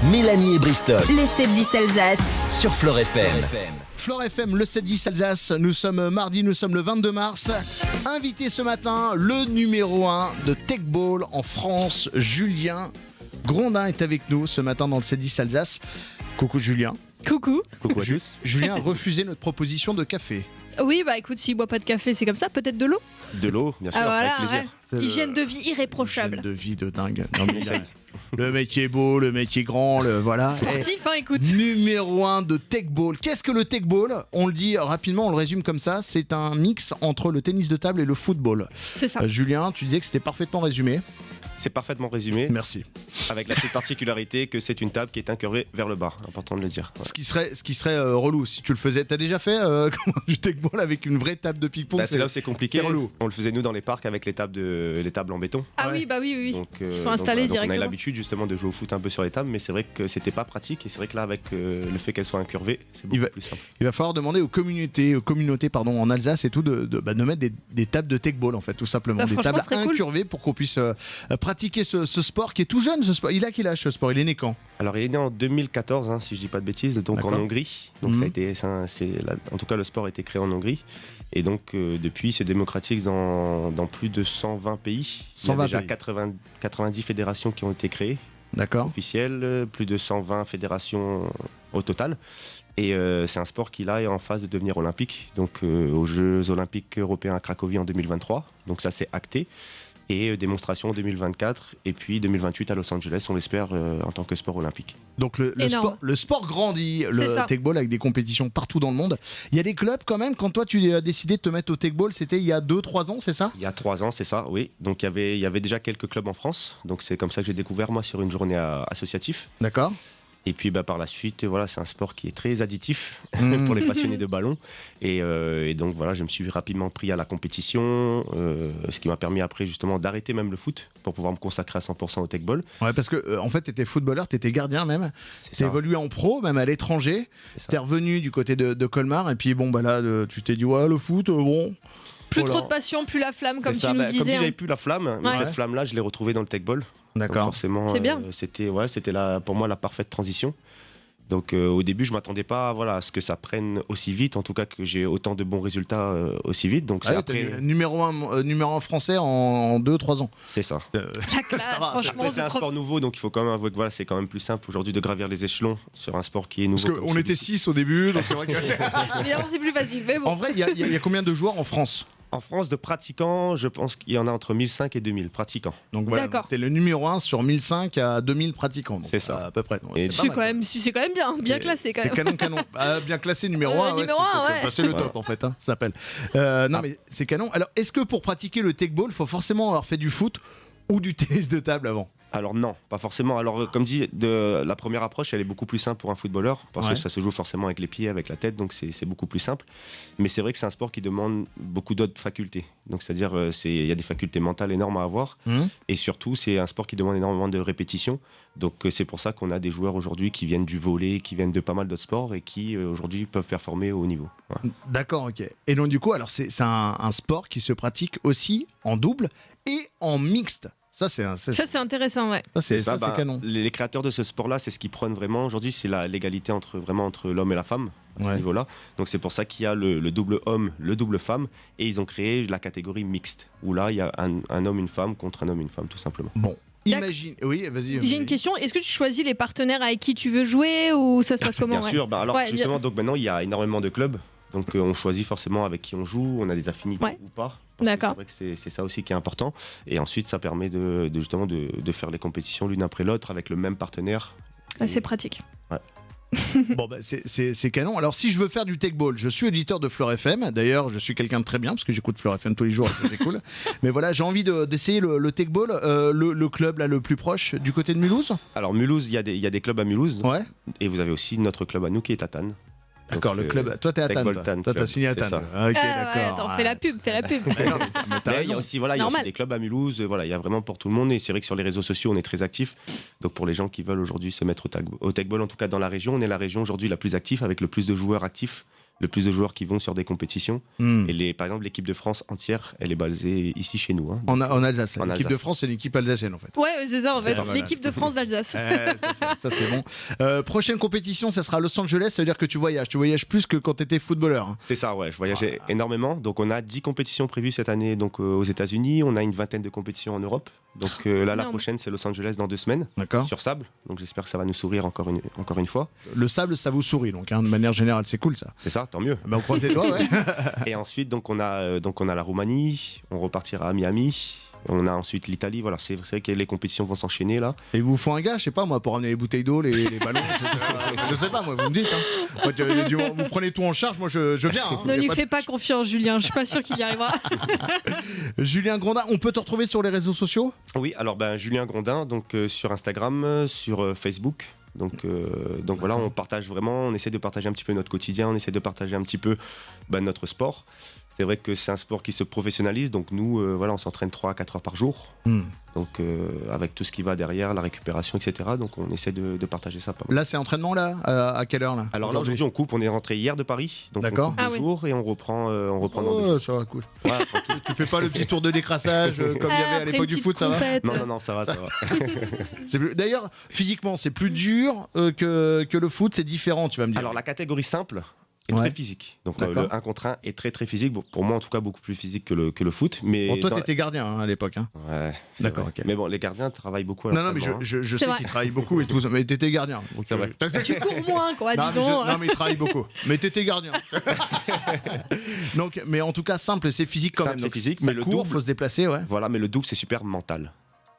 Mélanie et Bristol. Le 7-10 Alsace. Sur Flore FM. Flore FM, le 7-10 Alsace, nous sommes mardi, nous sommes le 22 mars. Invité ce matin, le numéro 1 de Tech Ball en France, Julien Grondin est avec nous ce matin dans le 7-10 Alsace. Coucou Julien. Coucou. Coucou à tous. Julien a refusé notre proposition de café. Oui, bah écoute, s'il boit pas de café, c'est comme ça, peut-être de l'eau. De l'eau, bien sûr, Voilà, avec plaisir. ouais. Hygiène de vie irréprochable. Hygiène de vie de dingue. Non, mais le métier est beau, le métier est grand, voilà. Sportif, hein, écoute. Numéro 1 de Tech Ball. Qu'est-ce que le Tech Ball ? On le dit rapidement, on le résume comme ça. C'est un mix entre le tennis de table et le football. C'est ça. Julien, tu disais que c'était parfaitement résumé. C'est parfaitement résumé, Merci. avec la petite particularité que c'est une table qui est incurvée vers le bas, important de le dire. Ouais. Ce qui serait relou si tu le faisais. T'as déjà fait du Tech Ball avec une vraie table de ping-pong ? Bah, c'est là où c'est compliqué. c'est relou. On le faisait nous dans les parcs avec les tables en béton. Ah Ouais. oui, bah oui. Donc, Ils sont installés donc on a directement. l'habitude justement de jouer au foot un peu sur les tables, mais c'est vrai que c'était pas pratique et c'est vrai que là avec le fait qu'elles soient incurvées, c'est beaucoup plus simple. Il va falloir demander aux communautés en Alsace et tout de mettre des tables de Tech Ball en fait, tout simplement. Bah, des franchement, tables ce serait cool. incurvées pour qu'on puisse pratiquer ce sport qui est tout jeune. Ce sport. Il a quel âge ce sport ? Il est né quand ? Alors il est né en 2014, hein, si je dis pas de bêtises, donc en D'accord. Hongrie. Donc en tout cas le sport a été créé en Hongrie. Et donc depuis il se démocratise dans plus de 120 pays. 120 il y a déjà pays. 90 fédérations qui ont été créées, D'accord. officielles, plus de 120 fédérations au total. Et c'est un sport qui là est en phase de devenir olympique, donc aux Jeux Olympiques Européens à Cracovie en 2023. Donc ça c'est acté. Et démonstration en 2024 et puis 2028 à Los Angeles, on l'espère en tant que sport olympique. Donc Énorme. le sport grandit, C'est le ça. Tech Ball avec des compétitions partout dans le monde. Il y a des clubs quand même. Quand toi tu as décidé de te mettre au Tech Ball, c'était il y a 2-3 ans, c'est ça ? Il y a 3 ans, c'est ça, oui. Donc il y avait déjà quelques clubs en France. Donc c'est comme ça que j'ai découvert moi sur une journée associative. D'accord. Et puis par la suite, voilà, c'est un sport qui est très additif Mmh. pour les passionnés de ballon. Et donc voilà, je me suis rapidement pris à la compétition, ce qui m'a permis après justement d'arrêter même le foot pour pouvoir me consacrer à 100% au Tech Ball. Ouais, parce que en fait, t'étais footballeur, t'étais gardien même. C'est T'as ça. évolué en pro, même à l'étranger. C'est ça. T'es revenu du côté de Colmar et puis bon bah là, tu t'es dit ouais le foot, bon. Plus Voilà. trop de passion, plus la flamme, comme C'est tu ça. nous Bah, comme dit, disais. j'avais plus la flamme, mais Ouais. cette flamme-là, je l'ai retrouvée dans le Tech Ball. Donc D'accord. forcément, C'est bien. c'était pour moi la parfaite transition. Donc au début, je m'attendais pas à ce que ça prenne aussi vite, en tout cas que j'ai autant de bons résultats aussi vite. Donc c'est Ah ouais, après, t'as numéro 1 français en 2-3 ans. c'est ça. La classe, Ça va, franchement, Après, c'est c'est un trop... sport nouveau, donc il faut quand même avouer que voilà, c'est quand même plus simple aujourd'hui de gravir les échelons sur un sport qui est nouveau. Parce comme qu'on était celui-ci. 6 au début, donc c'est vrai que. Évidemment, c'est plus facile, mais bon. En vrai, il y a combien de joueurs en France ? En France, de pratiquants, je pense qu'il y en a entre 1005 et 2000 pratiquants. Donc voilà, D'accord. t'es le numéro 1 sur 1005 à 2000 pratiquants. Donc, C'est ça. À peu près. Donc, Et c'est pas mal. C'est quand même bien classé quand C'est même. canon. Bien classé numéro 1. Numéro un, ouais. C'est le Voilà. top en fait, hein, ça s'appelle. Non mais c'est canon. Alors est-ce que pour pratiquer le Tech Ball, il faut forcément avoir fait du foot ou du tennis de table avant ? Alors non, pas forcément. Alors comme dit, la première approche, elle est beaucoup plus simple pour un footballeur, parce Ouais. que ça se joue forcément avec les pieds, avec la tête, donc c'est beaucoup plus simple. Mais c'est vrai que c'est un sport qui demande beaucoup d'autres facultés. Donc c'est-à-dire, il y a des facultés mentales énormes à avoir, et surtout, c'est un sport qui demande énormément de répétitions. Donc c'est pour ça qu'on a des joueurs aujourd'hui qui viennent du volley, qui viennent de pas mal d'autres sports, et qui aujourd'hui peuvent performer au haut niveau. Voilà. D'accord, ok. Et donc du coup, alors c'est un sport qui se pratique aussi en double et en mixte. Ça c'est Ça, c'est intéressant, ouais. c'est Bah, canon. les créateurs de ce sport-là, c'est ce qu'ils prônent vraiment aujourd'hui, c'est l'égalité entre l'homme et la femme à ce Ouais. niveau-là. Donc c'est pour ça qu'il y a le double homme, le double femme, et ils ont créé la catégorie mixte, où là il y a un homme, une femme contre un homme, une femme, tout simplement. Bon, imagine. Oui, vas-y. J'ai une question. Est-ce que tu choisis les partenaires avec qui tu veux jouer ou ça se passe comment? Bien ouais. sûr, bah alors Ouais, justement, donc maintenant il y a énormément de clubs. Donc on choisit forcément avec qui on joue, on a des affinités Ouais. ou pas. Parce que D'accord. C'est vrai que c'est ça aussi qui est important. Et ensuite, ça permet justement de faire les compétitions l'une après l'autre avec le même partenaire. Ah, c'est pratique. Bon, bah, c'est canon. Alors, si je veux faire du Tech Ball, je suis auditeur de Flore FM. D'ailleurs, je suis quelqu'un de très bien parce que j'écoute Flore FM tous les jours, ça c'est cool. Mais voilà, j'ai envie d'essayer le Tech Ball. Le club là, le plus proche, du côté de Mulhouse. Alors Mulhouse, il y a des clubs à Mulhouse. Ouais. Et vous avez aussi notre club à nous qui est à Tannes. D'accord, Donc, le club. Toi, t'es à Tech Tannes. Ball Toi, Tannes t'as Club, signé à c'est Tannes. ça. Ok, Ah ouais, d'accord. attends, fais la pub, fais la pub. Mais non, mais t'as Mais il y raison. a aussi, voilà, il y a Normal. aussi des clubs à Mulhouse. Voilà, il y a vraiment pour tout le monde. Et c'est vrai que sur les réseaux sociaux, on est très actifs. Donc pour les gens qui veulent aujourd'hui se mettre au Tech Ball, en tout cas dans la région, on est la région aujourd'hui la plus active avec le plus de joueurs actifs le plus de joueurs qui vont sur des compétitions. Et par exemple, l'équipe de France entière, elle est basée ici chez nous. Hein. En Alsace. En L'équipe Alsace. de France, c'est l'équipe alsacienne en fait. Ouais, c'est ça en fait. Voilà. L'équipe de France d'Alsace. Ça c'est bon. Prochaine compétition, ça sera à Los Angeles, ça veut dire que tu voyages. Tu voyages plus que quand tu étais footballeur. Hein. C'est ça, ouais. Je voyageais énormément. Donc, on a 10 compétitions prévues cette année donc, aux États-Unis. On a une vingtaine de compétitions en Europe. Donc, là, la prochaine, c'est Los Angeles dans 2 semaines. D'accord. Sur sable. Donc, j'espère que ça va nous sourire encore une fois. Le sable, ça vous sourit, donc hein, de manière générale, c'est cool ça. C'est ça, tant mieux. Mais on croise les doigts, ouais. Et ensuite, donc, on a la Roumanie. On repartira à Miami. On a ensuite l'Italie. Voilà, c'est vrai que les compétitions vont s'enchaîner là. Et il vous faut un gars, je sais pas moi, pour ramener les bouteilles d'eau, les ballons. Je sais pas, moi, vous me dites. Hein. Moi, vous prenez tout en charge, moi je viens. Hein. Ne Y a lui pas de- fais pas confiance, Julien. Je suis pas sûr qu'il y arrivera. Julien Grondin, on peut te retrouver sur les réseaux sociaux? Oui, alors Julien Grondin, donc sur Instagram, sur Facebook. Donc voilà, on partage vraiment, on essaie de partager un petit peu notre quotidien, on essaie de partager un petit peu notre sport. C'est vrai que c'est un sport qui se professionnalise, donc nous, voilà, on s'entraîne 3 à 4 heures par jour. Donc avec tout ce qui va derrière, la récupération, etc. Donc on essaie de partager ça pas mal. Là, c'est entraînement là à quelle heure là? Alors là, aujourd'hui, on coupe, on est rentré hier de Paris. Donc D'accord. on coupe 2 jours et on reprend dans 2 Oh, jours. ça va, cool. Voilà, tranquille. Tu fais pas le petit tour de décrassage comme il y avait à Après l'époque une du petite foot, ça va? compète. Non, ça va. D'ailleurs, physiquement, c'est plus dur que le foot, c'est différent, tu vas me dire. Alors la catégorie simple est Ouais. très physique. Donc D'accord. le 1 contre 1 est très très physique. Bon, pour moi en tout cas beaucoup plus physique que le foot. Mais Bon, toi, dans- t'étais gardien hein, à l'époque. Hein. Ouais, c'est D'accord, vrai. ok. Mais bon, les gardiens travaillent beaucoup à Non, non, mais l'entraînement, hein. je C'est sais vrai. qu'il travaille beaucoup et tout, mais t'étais gardien. Donc, C'est vrai. Tu cours moins, quoi, Non, mais disons. non, mais il travaille beaucoup. Mais t'étais gardien. Donc, mais en tout cas, simple, c'est physique quand Simple, même. c'est Donc, physique, ça mais le court, double- faut se déplacer, ouais. Voilà, mais le double c'est super mental.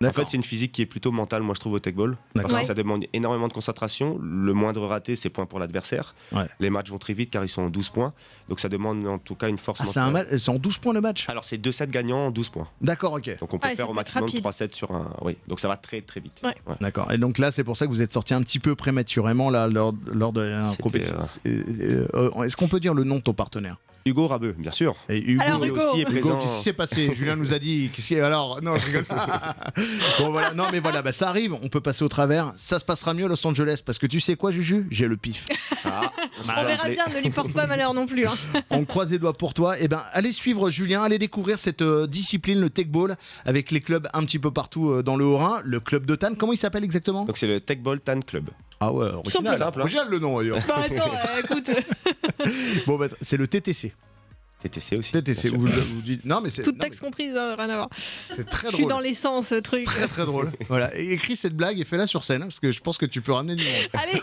En D'accord. fait, c'est une physique qui est plutôt mentale, moi je trouve, au tech-ball. Parce D'accord. que ça demande énormément de concentration. Le moindre raté, c'est point pour l'adversaire. Ouais. Les matchs vont très vite car ils sont en 12 points. Donc ça demande en tout cas une force Ah, mentale. c'est en 12 points le match. Alors c'est 2 sets gagnants en 12 points. D'accord, ok. Donc on peut Ah, faire ça au peut être maximum rapide. 3 sets sur un. Oui, donc ça va très très vite. Ouais. D'accord. Et donc là, c'est pour ça que vous êtes sorti un petit peu prématurément là, lors de la C'était, compétition. Est-ce qu'on peut dire le nom de ton partenaire? Hugo Rabeux, bien sûr. Et Hugo, Alors, Lui Hugo. aussi est Hugo, présent. qu'est-ce qui s'est passé? Julien nous a dit. Alors, non, je rigole. Bon, voilà. Non, mais voilà, ça arrive. On peut passer au travers. Ça se passera mieux à Los Angeles parce que tu sais quoi, Juju? J'ai le pif. Ah, On verra bien, ne lui porte pas malheur non plus. Hein. On croise les doigts pour toi. Eh ben, allez suivre Julien, allez découvrir cette discipline, le tech-ball, avec les clubs un petit peu partout dans le Haut-Rhin. Le club de Tannes, comment il s'appelle exactement? Donc c'est le Tech Ball Tan Club. Ah ouais, original, Simple, hein. original le nom d'ailleurs. Bah attends, écoute. Bon, bah, c'est le TTC. TTC aussi. TTC. bien sûr. Vous dites... Non, mais c'est Toute non, mais taxe comprise, rien à voir. c'est très Je suis drôle. dans l'essence, ce truc. Très très drôle. Voilà. Et écris cette blague et fais-la sur scène, parce que je pense que tu peux ramener du monde. Allez,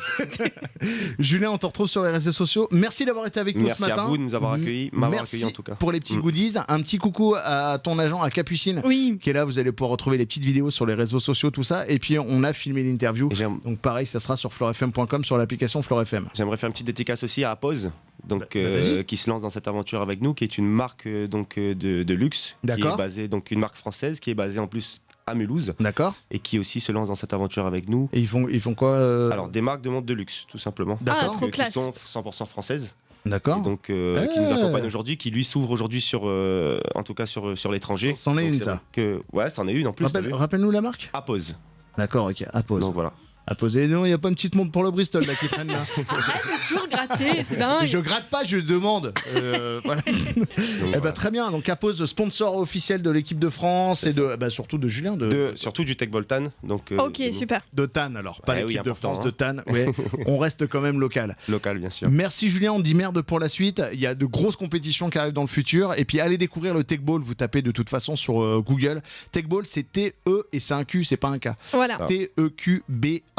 Julien, on te retrouve sur les réseaux sociaux. Merci d'avoir été avec nous Merci ce matin. à vous de nous avoir accueillis, m'avoir Merci accueilli en tout cas. pour les petits goodies. Un petit coucou à ton agent, à Capucine, oui. qui est là. Vous allez pouvoir retrouver les petites vidéos sur les réseaux sociaux, tout ça. Et puis on a filmé l'interview. Et Donc pareil, ça sera sur fleurfm.com, sur l'application Fleur FM. J'aimerais faire une petite dédicace aussi à Apose, donc vas-y. qui se lance dans cette aventure avec nous, qui est une marque de luxe, qui D'accord. est basée, donc une marque française qui est basée en plus à Mulhouse D'accord. et qui aussi se lance dans cette aventure avec nous. Et ils font quoi Alors des marques de montre de luxe, tout simplement. D'accord. Ah, trop qui classe. sont 100% françaises. D'accord. Et donc qui nous accompagnent aujourd'hui, qui lui s'ouvre aujourd'hui sur, en tout cas sur l'étranger. C'en est Donc, une, c'est ça. vrai que, ouais, c'en est une en plus. t'as vu Rappelle-nous la marque. Apose. D'accord, ok. Appose. Donc voilà. Appose. Non, il n'y a pas une petite montre pour le Bristol là qui traîne là. Arrête de toujours gratter, c'est Mais dingue. je gratte pas, je demande. Voilà. Donc, Eh ben, voilà. très bien. Donc Appose, sponsor officiel de l'équipe de France et surtout de Julien Surtout du Tech Boltan. Donc Ok, super. de Tannes alors, pas Ouais, l'équipe oui, de important, France hein. de Tannes. Ouais, on reste quand même local. local bien sûr. Merci Julien, on dit merde pour la suite. Il y a de grosses compétitions qui arrivent dans le futur. Et puis allez découvrir le Tech Ball. Vous tapez de toute façon sur Google. Tech Ball, c'est T-E et c'est un Q, c'est pas un K. Voilà. T-E-Q-B-A-L-L,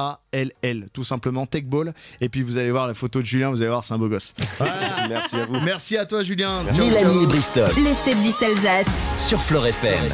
tout simplement Tech Ball. Et puis vous allez voir la photo de Julien, vous allez voir, c'est un beau gosse. Voilà. Merci à vous. Merci à toi Julien. Ciao, ciao. Mélanie et Bristol Le 7-10 Alsace. sur Fleur FM.